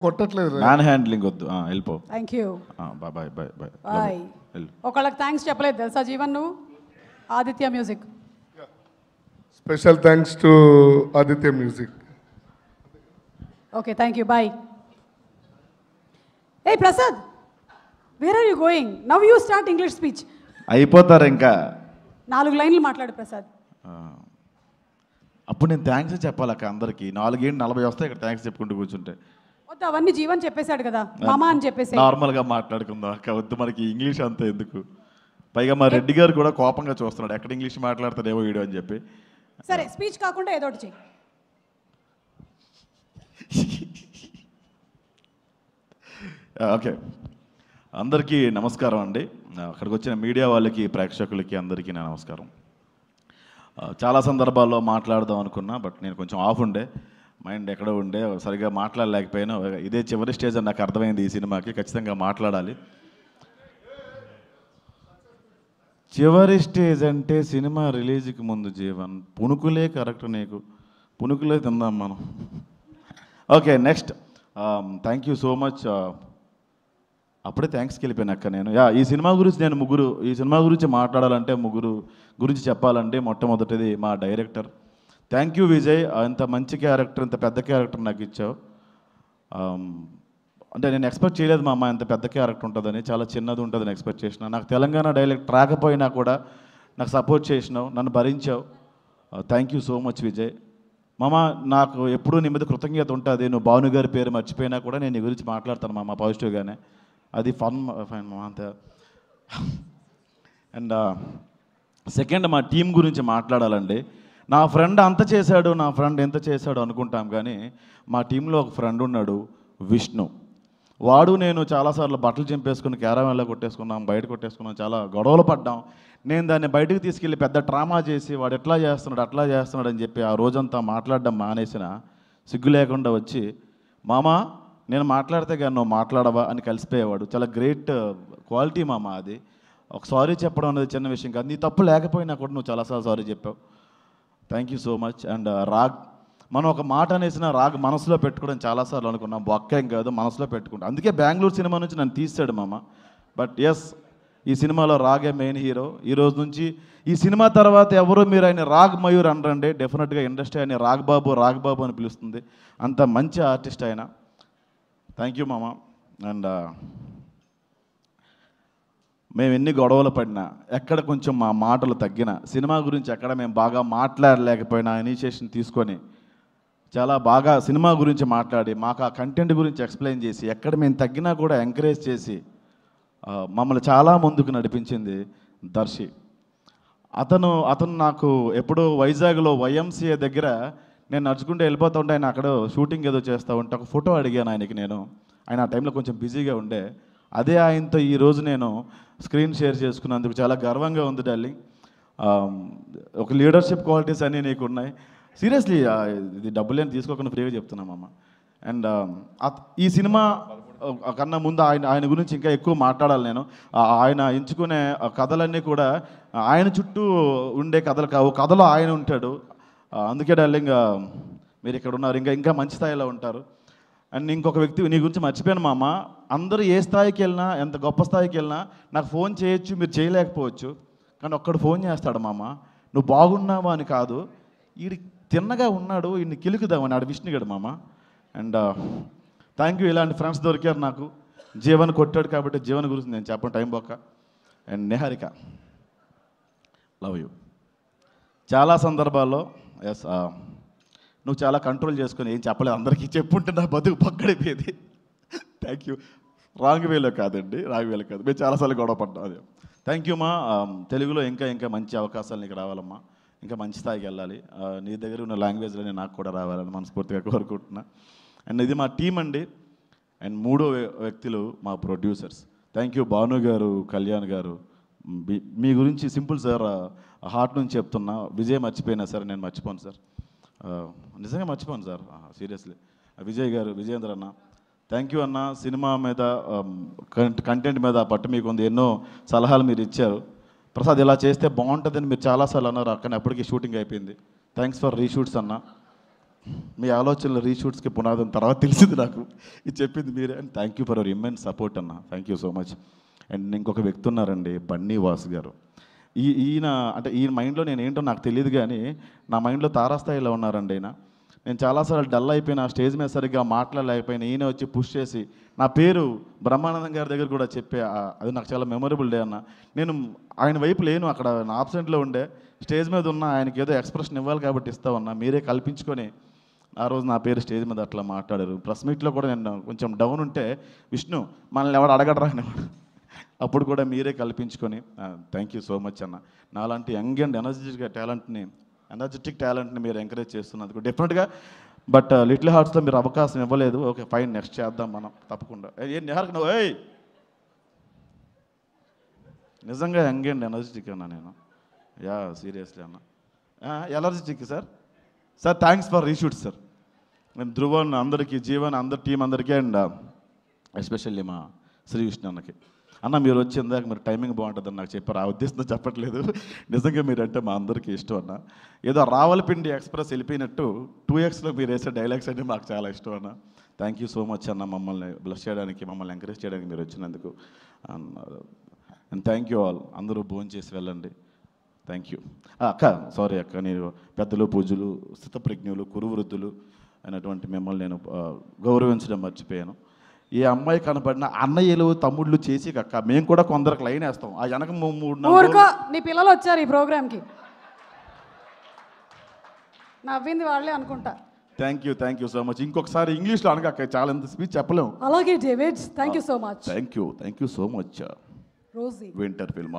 కొట్టట్లేదు man handling వద్దు వెళ్ళిపో. Thank you. Bye bye bye bye. Bye. ఒకళ్ళకి థ్యాంక్స్ చెప్పలేదు తెలుసా జీవన్ నువ్వు? Aditya music. Special thanks to Aditya music. Okay thank you bye. ఏ Prasad, where are you going? Now you start English speech. అయిపోతారు ఇంకా 4 లైన్లు మాట్లాడు ప్రసాద్. అప్పుడు నేను థ్యాంక్స్ చెప్పాలక్క అందరికి. 4:40 వస్తాయి ఇక్కడ థ్యాంక్స్ చెప్పుకుంటూ కూర్చుంటే. వద్దు, అవన్నీ జీవన్ చెప్పేశాడు కదా, మామా అని చెప్పేసి నార్మల్గా మాట్లాడుకుందాం అక్క, వద్దు మనకి ఇంగ్లీష్ అంతా ఎందుకు. పైగా మా రెడ్డి గారు కూడా కోపంగా చూస్తున్నాడు, ఎక్కడ ఇంగ్లీష్ మాట్లాడతాడేమో వీడియో అని చెప్పి. సరే స్పీచ్ కాకుండా ఏదో ఒకటి చెయ్యి. ఓకే, అందరికీ నమస్కారం అండి. అక్కడికి వచ్చిన మీడియా వాళ్ళకి, ప్రేక్షకులకి అందరికీ నా నమస్కారం. చాలా సందర్భాల్లో మాట్లాడదాం అనుకున్నా, బట్ నేను కొంచెం ఆఫ్ ఉండే, మైండ్ ఎక్కడో ఉండే, సరిగ్గా మాట్లాడలేకపోయినా. ఇదే చివరి స్టేజ్ అని నాకు అర్థమైంది ఈ సినిమాకి, ఖచ్చితంగా మాట్లాడాలి. చివరి స్టేజ్ అంటే సినిమా రిలీజ్కి ముందు జీవన్, పుణుకులే కరెక్ట్, నీకు పుణుకులే తిందాం మనం. Okay next, thank you so much. అప్పుడే థ్యాంక్స్కి వెళ్ళిపోయినాక నేను ఈ సినిమా గురించి ఈ సినిమా గురించి మాట్లాడాలంటే ముగ్గురు గురించి చెప్పాలంటే మొట్టమొదటిది మా డైరెక్టర్. థ్యాంక్ యూ విజయ్, ఇంత మంచి క్యారెక్టర్, ఇంత పెద్ద క్యారెక్టర్ నాకు ఇచ్చావు. అంటే నేను ఎక్స్పెక్ట్ చేయలేదు మా అమ్మ ఇంత పెద్ద క్యారెక్టర్ ఉంటుందని, చాలా చిన్నది ఉంటుందని ఎక్స్పెక్ట్ చేసిన. నాకు తెలంగాణ డైలెక్ట్ రాకపోయినా కూడా నాకు సపోర్ట్ చేసినావు, నన్ను భరించావు. Thank you so much Vijay. మామ, నాకు ఎప్పుడూ నీ మీద కృతజ్ఞత ఉంటుంది. నువ్వు భాను గారి పేరు మర్చిపోయినా కూడా నేను నీ గురించి మాట్లాడతాను మామ పాజిటివ్గానే, అది ఫైన్ మామ అంతే. అండ్ సెకండ్, మా టీం గురించి మాట్లాడాలండి. నా ఫ్రెండ్ అంత చేశాడు, నా ఫ్రెండ్ ఎంత చేశాడు అనుకుంటాం, కానీ మా టీంలో ఒక ఫ్రెండ్ ఉన్నాడు విష్ణు. వాడు నేను చాలాసార్లు బట్టలు చింపేసుకుని క్యారమెల్లో కొట్టేసుకున్నాం, బయట కొట్టేసుకున్నాం, చాలా గొడవలు పడ్డాం. నేను దాన్ని బయటకు తీసుకెళ్ళి పెద్ద డ్రామా చేసి వాడు ఎట్లా చేస్తున్నాడు అట్లా చేస్తున్నాడు అని చెప్పి ఆ రోజంతా మాట్లాడడం మానేసిన, సిగ్గు లేకుండా వచ్చి మామ నేను మాట్లాడితే కానీ నువ్వు మాట్లాడవా అని కలిసిపోయేవాడు. చాలా గ్రేట్ క్వాలిటీ మామ అది. ఒక సారీ చెప్పడం అనేది చిన్న విషయం కాదు, నీ తప్పు లేకపోయినా కూడా నువ్వు చాలాసార్లు సారీ చెప్పావు. Thank you so much. And Raag, మనం ఒక మాట అనేసిన రాగ్ మనసులో పెట్టుకోవడం చాలాసార్లు అనుకున్నాం, బొక్కేం కాదు మనసులో పెట్టుకుంటాం. అందుకే బెంగళూరు సినిమా నుంచి నన్ను తీసాడు మామ. బట్ ఎస్, ఈ సినిమాలో రాగే మెయిన్ హీరో. ఈ రోజు నుంచి ఈ సినిమా తర్వాత ఎవరు మీరు ఆయన రాగ్ మయూర్ అనరండి, డెఫినెట్గా ఇండస్ట్రీ ఆయన రాగ్ బాబు అని పిలుస్తుంది. అంత మంచి ఆర్టిస్ట్ ఆయన. థ్యాంక్ యూ మామ. అండ్ మేము ఎన్ని గొడవలు పడినా, ఎక్కడ కొంచెం మా మాటలు తగ్గినా, సినిమా గురించి ఎక్కడ మేము బాగా మాట్లాడలేకపోయినా ఇనిషియేషన్ తీసుకొని చాలా బాగా సినిమా గురించి మాట్లాడి మాకు ఆ కంటెంట్ గురించి ఎక్స్ప్లెయిన్ చేసి, ఎక్కడ మేము తగ్గినా కూడా ఎంకరేజ్ చేసి మమ్మల్ని చాలా ముందుకు నడిపించింది దర్శి. అతను నాకు ఎప్పుడో వైజాగ్లో వైఎంసీఏ దగ్గర నేను నడుచుకుంటూ వెళ్ళిపోతూ ఉంటే, ఆయన అక్కడ షూటింగ్ ఏదో చేస్తూ ఉంటే ఒక ఫోటో అడిగాను ఆయనకి. ఆయన ఆ టైంలో కొంచెం బిజీగా ఉండే. అదే ఆయనతో ఈరోజు నేను స్క్రీన్ షేర్ చేసుకున్నందుకు చాలా గర్వంగా ఉంది డార్లింగ్. ఒక లీడర్షిప్ క్వాలిటీస్ అన్నీ నీకు ఉన్నాయి. సీరియస్లీ ఇది డబ్బులేని తీసుకోకుండా ఫ్రీగా చెప్తున్నామమ్మ. అండ్ ఈ సినిమా కన్నా ముందు ఆయన గురించి ఇంకా ఎక్కువ మాట్లాడాలి నేను. ఆయన ఎంచుకునే కథలన్నీ కూడా ఆయన చుట్టూ ఉండే కథలు కావు, కథలో ఆయన ఉంటాడు. అందుకే డార్లింగ్ మీరు ఇక్కడ ఉన్నారు, ఇంకా మంచి స్థాయిలో ఉంటారు. అండ్ ఇంకొక వ్యక్తి నీ గురించి మర్చిపోయాను మామ, అందరూ ఏ స్థాయికి వెళ్ళినా, ఎంత గొప్ప స్థాయికి వెళ్ళినా నాకు ఫోన్ చేయొచ్చు, మీరు చేయలేకపోవచ్చు, కానీ ఒక్కడు ఫోన్ చేస్తాడు మామ, నువ్వు బాగున్నావా అని కాదు, వీడి తిన్నగా ఉన్నాడు వీడిని కిలుకుదామని, ఆడు విష్ణుగాడు మామ. అండ్ థ్యాంక్ యూ, ఇలాంటి ఫ్రెండ్స్ దొరికారు నాకు. జీవన్ కొట్టాడు కాబట్టి జీవన్ గురించి నేను చెప్పను టైం పోక. And Niharika, love you. చాలా సందర్భాల్లో ఎస్ నువ్వు చాలా కంట్రోల్ చేసుకొని ఏం చెప్పలేదు, అందరికీ చెప్పుంటే నా బతుకు పక్కడిపోయేది. Thank you. రాంగ్ వేలో కాదండి, రాంగ్ వేలో కాదు, మేము చాలాసార్లు గొడవ పడ్డాం. అదే థ్యాంక్ యూ మా. తెలుగులో ఇంకా మంచి అవకాశాలు నీకు రావాలమ్మా, ఇంకా మంచి స్థాయికి వెళ్ళాలి. నీ దగ్గర ఉన్న లాంగ్వేజ్లోనే నాకు కూడా రావాలని మనస్ఫూర్తిగా కోరుకుంటున్నా. అండ్ ఇది మా టీం అండి. అండ్ మూడో వ్యక్తులు మా ప్రొడ్యూసర్స్. థ్యాంక్ యూ భాను గారు, కళ్యాణ్ గారు. మీ గురించి సింపుల్ సార్, హార్ట్ నుంచి చెప్తున్నా. విజయ్ మర్చిపోయినా సార్ నేను మర్చిపోను సార్, నిజంగా మర్చిపోను సార్, సీరియస్లీ. విజయ్ గారు, విజయేంద్ర అన్న, థ్యాంక్ యూ అన్న. సినిమా మీద కంటెంట్ మీద పట్టు మీకు ఉంది, ఎన్నో సలహాలు మీరు ఇచ్చారు. ప్రసాద్ ఇలా చేస్తే బాగుంటుందని మీరు చాలాసార్లు అన్నారు, అక్కడ అప్పటికి షూటింగ్ అయిపోయింది. థ్యాంక్స్ ఫర్ రీషూట్స్ అన్న. మీ ఆలోచనలు రీషూట్స్కి పునాదం తర్వాత తెలిసింది నాకు. ఇది చెప్పింది మీరే. And thank you for our immense support అన్న. Thank you so much. And ఇంకొక వ్యక్తి ఉన్నారండి, బన్నీ వాసు గారు. ఈయన అంటే ఈయన మైండ్లో నేను ఏంటో నాకు తెలియదు, కానీ నా మైండ్లో తారాస్థాయిలో ఉన్నారండి ఆయన. నేను చాలాసార్లు డల్ అయిపోయిన, స్టేజ్ మీద సరిగ్గా మాట్లాడలేకపోయినా ఈయన వచ్చి పుష్ చేసి నా పేరు బ్రహ్మానందం గారి దగ్గర కూడా చెప్పే అది నాకు చాలా మెమొరబుల్ డే అన్న. నేను ఆయన వైపు లేను, అక్కడ నా ఆబ్సెంట్లో ఉండే. స్టేజ్ మీద ఉన్న ఆయనకి ఏదో ఎక్స్ప్రెషన్ ఇవ్వాలి కాబట్టి ఇస్తా ఉన్నా. మీరే కల్పించుకొని ఆ రోజు నా పేరు స్టేజ్ మీద అట్లా మాట్లాడారు. ప్రెస్ మీట్లో కూడా నేను కొంచెం డౌన్ ఉంటే, విష్ణు మనల్ని ఎవడు అడగడరా అనేవాడు. అప్పుడు కూడా మీరే కల్పించుకొని థ్యాంక్ యూ సో మచ్ అన్న. నాలాంటి యంగ్ అండ్ ఎనర్జెటిక్ టాలెంట్ని మీరు ఎంకరేజ్ చేస్తున్నందుకు డెఫినెట్గా. బట్ లిటిల్ హార్ట్స్లో మీరు అవకాశం ఇవ్వలేదు. ఓకే ఫైన్, నెక్స్ట్ చేద్దాం మనం తప్పకుండా. ఏం నిహార్కి నువ్వు నిజంగా యంగ్ అండ్ ఎనర్జెటిక్ అన్న నేను. యా సీరియస్లీ అన్న, energetic sir. Sir thanks for reshoot sir. నేను ధ్రువన్ అందరికీ, జీవన్ అందరి టీం అందరికీ, అండ్ ఎస్పెషల్లీ మా శ్రీ విష్ణు అన్నకి. అన్న మీరు వచ్చి ఇందాక మీరు టైమింగ్ బాగుంటుందని నాకు చెప్పారు. ఆ ఉద్దేశంతో చెప్పట్లేదు, నిజంగా మీరంటే మా అందరికీ ఇష్టం అన్న. ఏదో రావలపిండి ఎక్స్ప్రెస్ వెళ్ళిపోయినట్టు 2Xలో మీరు వేసే డైలాగ్స్ అంటే మాకు చాలా ఇష్టం అన్న. థ్యాంక్ యూ సో మచ్ అన్న, మమ్మల్ని బ్లెస్ చేయడానికి, మమ్మల్ని ఎంకరేజ్ చేయడానికి మీరు వచ్చినందుకు. And thank you all. అందరూ భోజనం చేసి వెళ్ళండి. థ్యాంక్ యూ అక్క. సారీ అక్క, నేను పెద్దలు, పూజలు, స్థితప్రజ్ఞులు, కురువృద్ధులు అయినటువంటి మిమ్మల్ని నేను గౌరవించడం మర్చిపోయాను. ఏ అమ్మాయి కనపడిన అన్నయ్యలు, తమ్ముళ్ళు చేసి అక్క మేము కూడా కొందరికి లైన్ వేస్తాం. ఆ వెనక 3-4 నీ పిల్లలు వచ్చారు ఈ ప్రోగ్రామ్కి, నవ్వింది వాళ్ళే అనుకుంటా. Thank you so much. ఇంకొకసారి ఇంగ్లీష్లో అనక, చాలా ఎంత స్పీచ్ చెప్పలేము. అలాగే David, thank you so much. Thank you so much. Rosie winter film